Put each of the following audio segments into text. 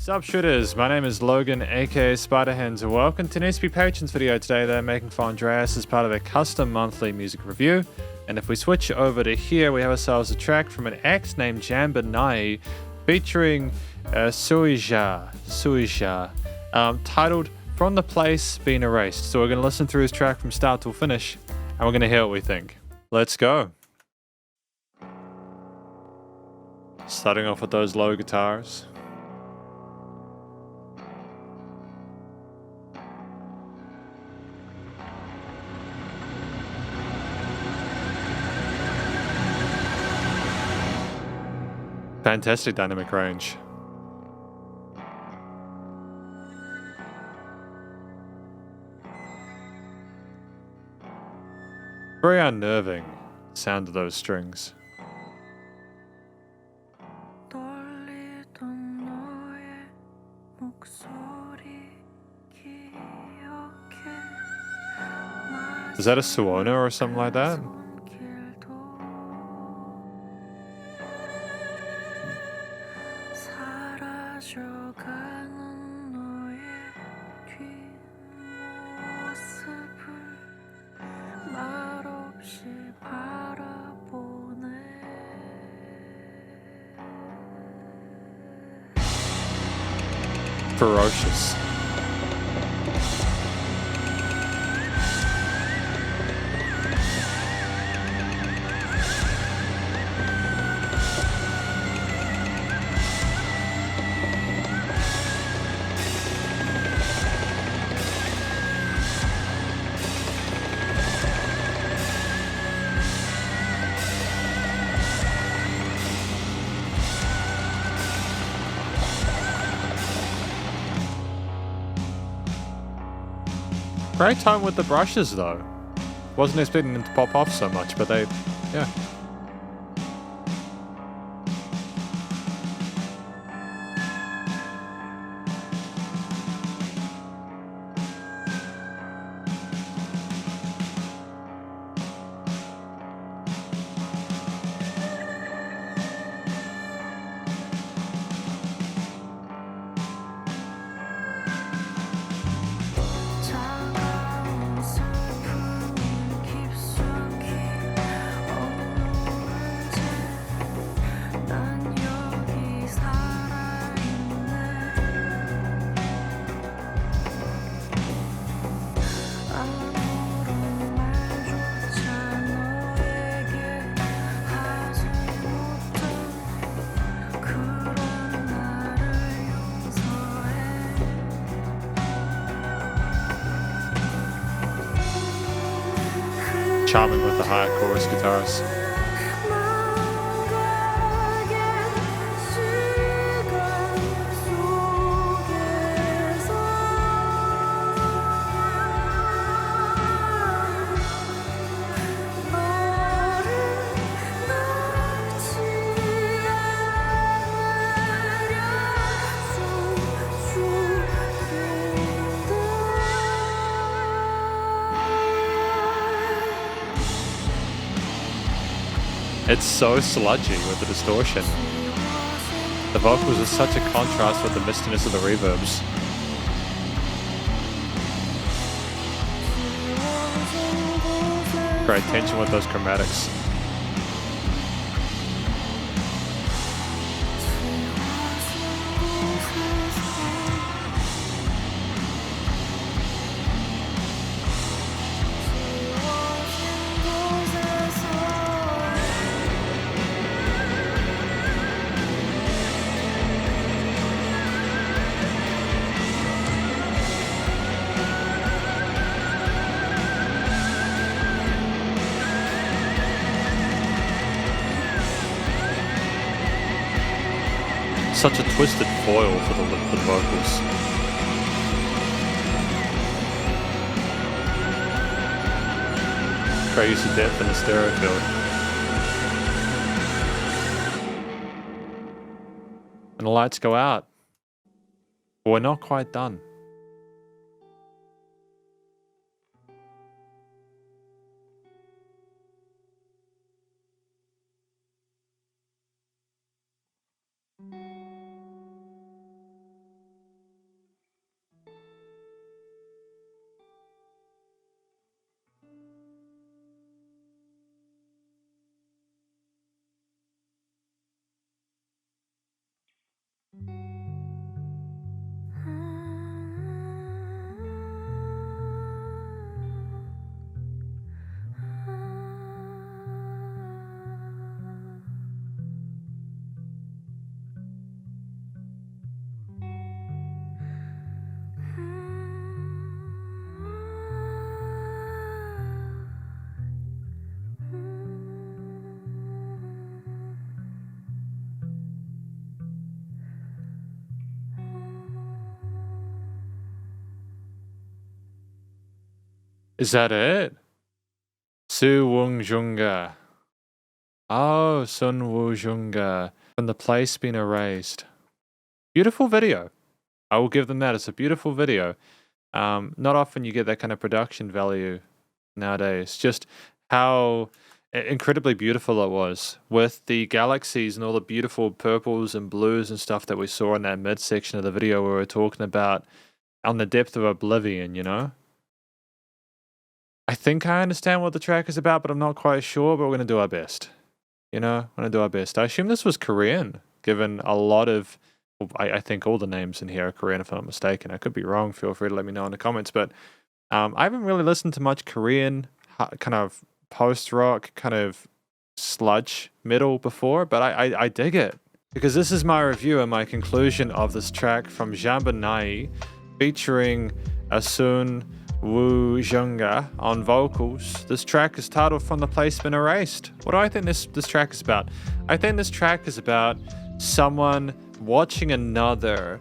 Sup Shredders, my name is Logan aka Spiderhands and welcome to an SP Patrons video. Today they're making for Andreas as part of their custom monthly music review. And if we switch over to here, we have ourselves a track from an act named JAMBINAI featuring Suija, titled From the Place Being Erased. So we're going to listen through this track from start till finish and we're going to hear what we think. Let's go. Starting off with those low guitars. Fantastic dynamic range. Very unnerving sound of those strings. Is that a Suona or something like that? Ferocious. Great time with the brushes though. Wasn't expecting them to pop off so much, but they, yeah. Charming with the higher chorus guitars. It's so sludgy with the distortion. The vocals are such a contrast with the mistiness of the reverbs. Great tension with those chromatics. Such a twisted foil for the vocals. Great use of depth in the stereo field. And the lights go out. But we're not quite done. Is that it? Su Wung Junga. Oh, Sun Woo Junga. From the place been erased. Beautiful video. I will give them that. It's a beautiful video. Not often you get that kind of production value nowadays. Just how incredibly beautiful it was with the galaxies and all the beautiful purples and blues and stuff that we saw in that midsection of the video where we were talking about on the depth of oblivion, you know? I think I understand what the track is about, but I'm not quite sure, but we're going to do our best. You know, we're going to do our best. I assume this was Korean, given a lot of, I think all the names in here are Korean if I'm not mistaken. I could be wrong. Feel free to let me know in the comments, but I haven't really listened to much Korean kind of post-rock, kind of sludge metal before, but I dig it. Because this is my review and my conclusion of this track from JAMBINAI, featuring Asun Woo Junga on vocals. This track is titled From the Place Been Erased. What do I think this track is about? I think this track is about someone watching another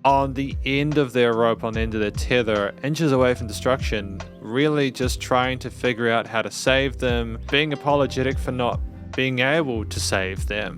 on the end of their rope, on the end of their tether, inches away from destruction, really just trying to figure out how to save them, being apologetic for not being able to save them.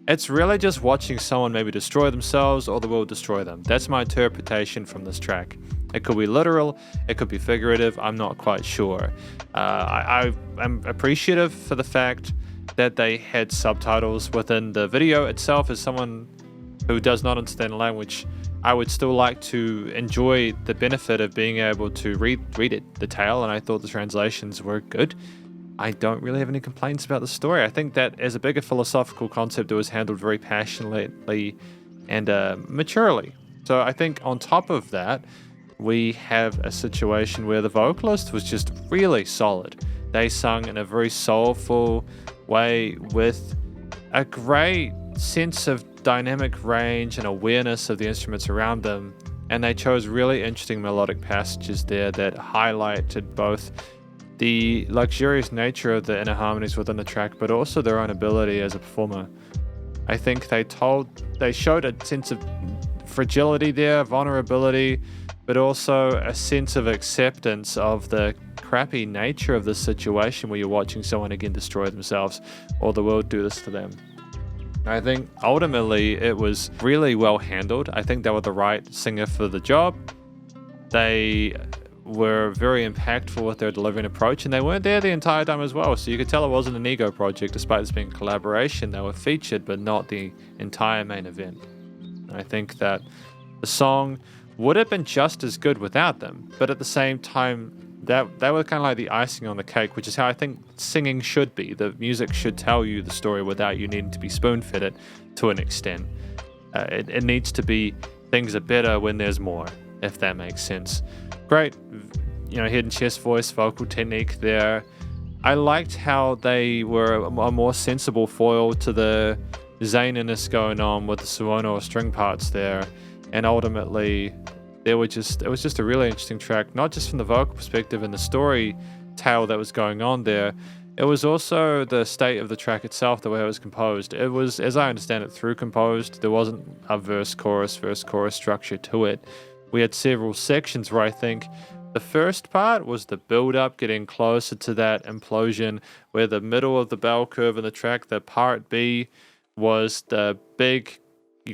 It's really just watching someone maybe destroy themselves or the world destroy them. That's my interpretation from this track. It could be literal, it could be figurative, I'm not quite sure. I am appreciative for the fact that they had subtitles within the video itself. As someone who does not understand the language, I would still like to enjoy the benefit of being able to read it, the tale, and I thought the translations were good. I don't really have any complaints about the story. I think that as a bigger philosophical concept, it was handled very passionately and maturely. So I think on top of that, we have a situation where the vocalist was just really solid. They sung in a very soulful way with a great sense of dynamic range and awareness of the instruments around them. And they chose really interesting melodic passages there that highlighted both the luxurious nature of the inner harmonies within the track, but also their own ability as a performer. I think they showed a sense of fragility there, vulnerability, but also a sense of acceptance of the crappy nature of this situation where you're watching someone again destroy themselves or the world do this to them. I think ultimately it was really well handled. I think they were the right singer for the job. They were very impactful with their delivery and approach, and they weren't there the entire time as well, so you could tell it wasn't an ego project. Despite this being a collaboration, they were featured but not the entire main event. And I think that the song would have been just as good without them, but at the same time that were kind of like the icing on the cake, which is how I think singing should be. The music should tell you the story without you needing to be spoon-fed it to an extent. It needs to be things are better when there's more, if that makes sense. Great, head and chest voice, vocal technique there. I liked how they were a more sensible foil to the zaniness going on with the suono or string parts there, and ultimately it was just a really interesting track, not just from the vocal perspective and the story tale that was going on there. It was also the state of the track itself, the way it was composed. It was, as I understand it, through composed. There wasn't a verse-chorus structure to it. We had several sections where I think the first part was the build-up, getting closer to that implosion, where the middle of the bell curve in the track, the part B, was the big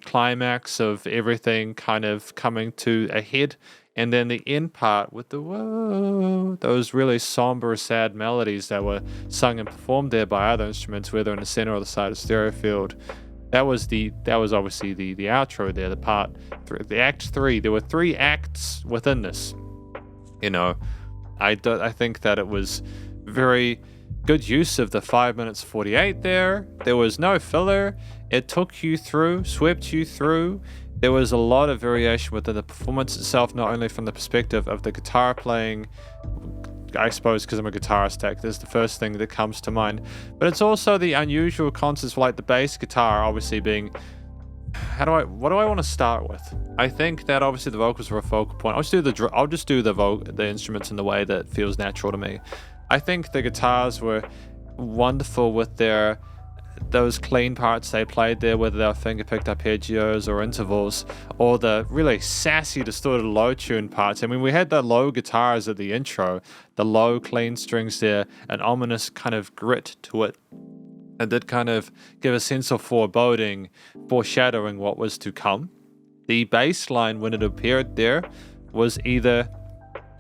climax of everything kind of coming to a head, and then the end part with the whoa, those really somber, sad melodies that were sung and performed there by other instruments, whether in the center or the side of the stereo field. That was obviously the outro there, the part 3, the act 3. There were 3 acts within this. I think that it was very good use of the 5 minutes 48 there. There was no filler. It took you through, swept you through. There was a lot of variation within the performance itself, not only from the perspective of the guitar playing, I suppose because I'm a guitarist, that's the first thing that comes to mind, but it's also the unusual concepts like the bass guitar obviously being, what do I want to start with? I think that obviously the vocals were a focal point. I'll just do the instruments in the way that feels natural to me. I think the guitars were wonderful with their those clean parts they played there, whether they were finger-picked arpeggios or intervals, or the really sassy, distorted low tune parts. I mean, we had the low guitars at the intro, the low clean strings there, an ominous kind of grit to it. It did kind of give a sense of foreboding, foreshadowing what was to come. The bass line, when it appeared there, was either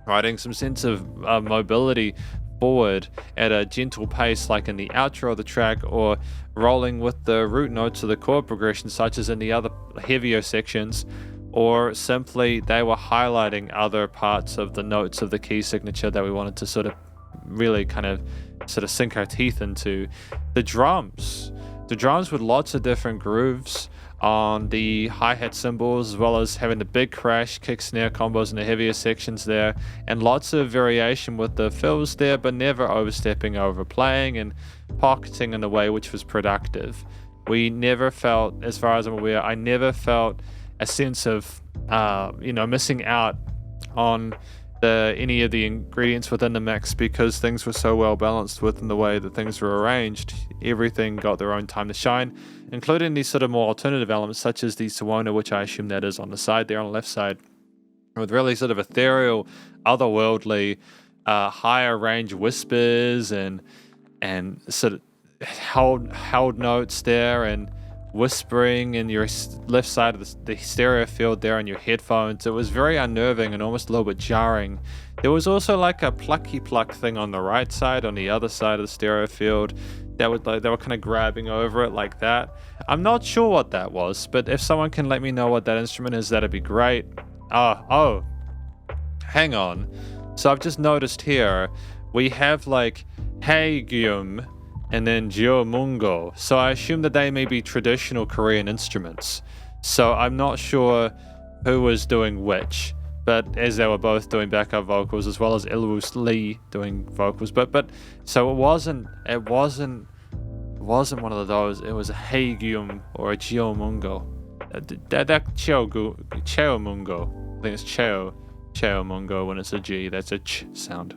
providing some sense of mobility forward at a gentle pace like in the outro of the track, or rolling with the root notes of the chord progression such as in the other heavier sections, or simply they were highlighting other parts of the notes of the key signature that we wanted to sort of really kind of sink our teeth into. The drums with lots of different grooves on the hi-hat cymbals, as well as having the big crash kick snare combos in the heavier sections there, and lots of variation with the fills there, but never overstepping, overplaying, and pocketing in a way which was productive. We never felt, as far as I'm aware, I never felt a sense of missing out on any of the ingredients within the mix, because things were so well balanced within the way that things were arranged. Everything got their own time to shine, including these sort of more alternative elements such as the Sawona, which I assume that is on the side there on the left side, with really sort of ethereal, otherworldly, higher range whispers and sort of held notes there, and whispering in your left side of the stereo field there on your headphones. It was very unnerving and almost a little bit jarring. There was also like a plucky pluck thing on the right side, on the other side of the stereo field, that would they were kind of grabbing over it like that. I'm not sure what that was, but if someone can let me know what that instrument is, that'd be great. Oh, hang on. So I've just noticed here we have like Haegeum and then Geomungo. So I assume that they may be traditional Korean instruments. So I'm not sure who was doing which, but as they were both doing backup vocals, as well as Ilwus Lee doing vocals. But so it wasn't one of those. It was a Haegeum or a Geomungo. That Cheomungo. I think it's Cheomungo when it's a G. That's a ch sound.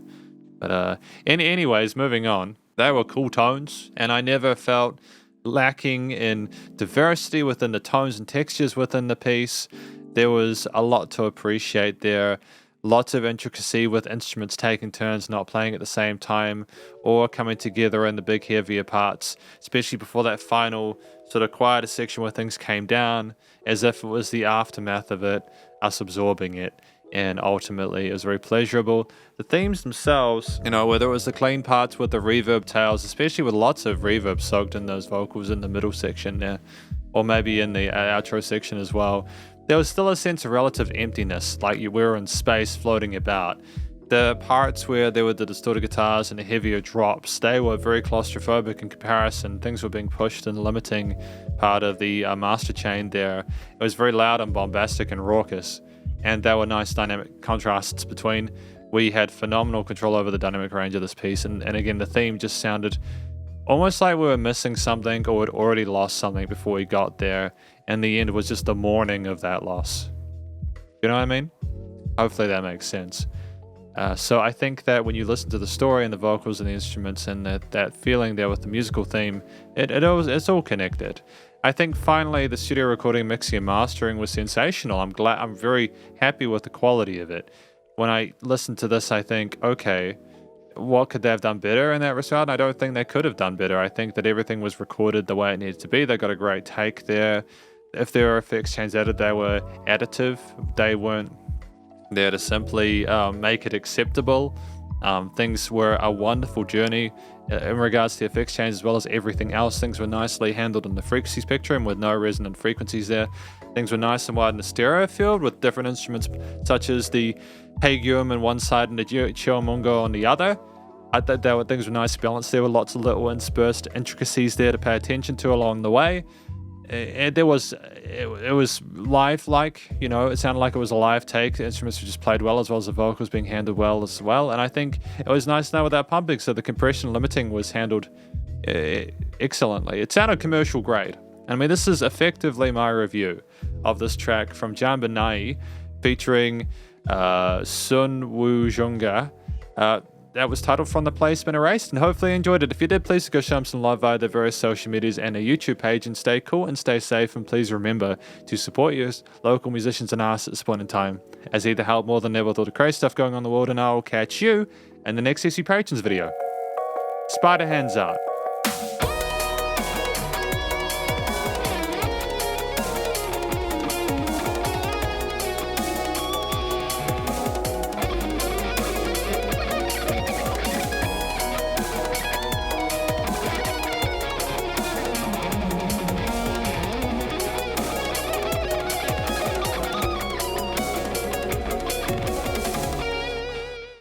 But anyways, moving on. They were cool tones, and I never felt lacking in diversity within the tones and textures within the piece. There was a lot to appreciate there. Lots of intricacy with instruments taking turns, not playing at the same time, or coming together in the big heavier parts, especially before that final sort of quieter section where things came down, as if it was the aftermath of it, us absorbing it. And ultimately it was very pleasurable. The themes themselves, whether it was the clean parts with the reverb tails, especially with lots of reverb soaked in those vocals in the middle section there, or maybe in the outro section as well, there was still a sense of relative emptiness, like you were in space floating about. The parts where there were the distorted guitars and the heavier drops, they were very claustrophobic in comparison. Things were being pushed in the limiting part of the master chain there. It was very loud and bombastic and raucous. And there were nice dynamic contrasts between. We had phenomenal control over the dynamic range of this piece, and again, the theme just sounded almost like we were missing something or had already lost something before we got there, and the end was just the mourning of that loss. You know what I mean? Hopefully that makes sense. So I think that when you listen to the story and the vocals and the instruments and that feeling there with the musical theme, it's all connected. I think finally the studio recording, mixing and mastering was sensational. I'm very happy with the quality of it. When I listen to this, I think, okay, what could they have done better in that regard? And I don't think they could have done better. I think that everything was recorded the way it needed to be. They got a great take there. If there were effects changes added, they were additive. They weren't there to simply make it acceptable. Things were a wonderful journey in regards to the effects change, as well as everything else. Things were nicely handled in the frequency spectrum with no resonant frequencies there. Things were nice and wide in the stereo field with different instruments such as the Haegeum on one side and the Cheomungo on the other. I thought things were nicely balanced. There were lots of little interspersed intricacies there to pay attention to along the way. It was live-like, it sounded like it was a live take. The instruments were just played well, as well as the vocals being handled well as well. And I think it was nice to know without pumping, so the compression limiting was handled excellently. It sounded commercial grade. I mean, this is effectively my review of this track from JAMBINAI featuring Sun Woo Junga. that was titled From the Place Been Erased, and hopefully you enjoyed it. If you did, please go show them some love via their various social medias and their YouTube page, and stay cool and stay safe, and please remember to support your local musicians and artists at this point in time, as either help more than ever with all the crazy stuff going on in the world, and I will catch you in the next CC Patrons video. Spiderhands Out.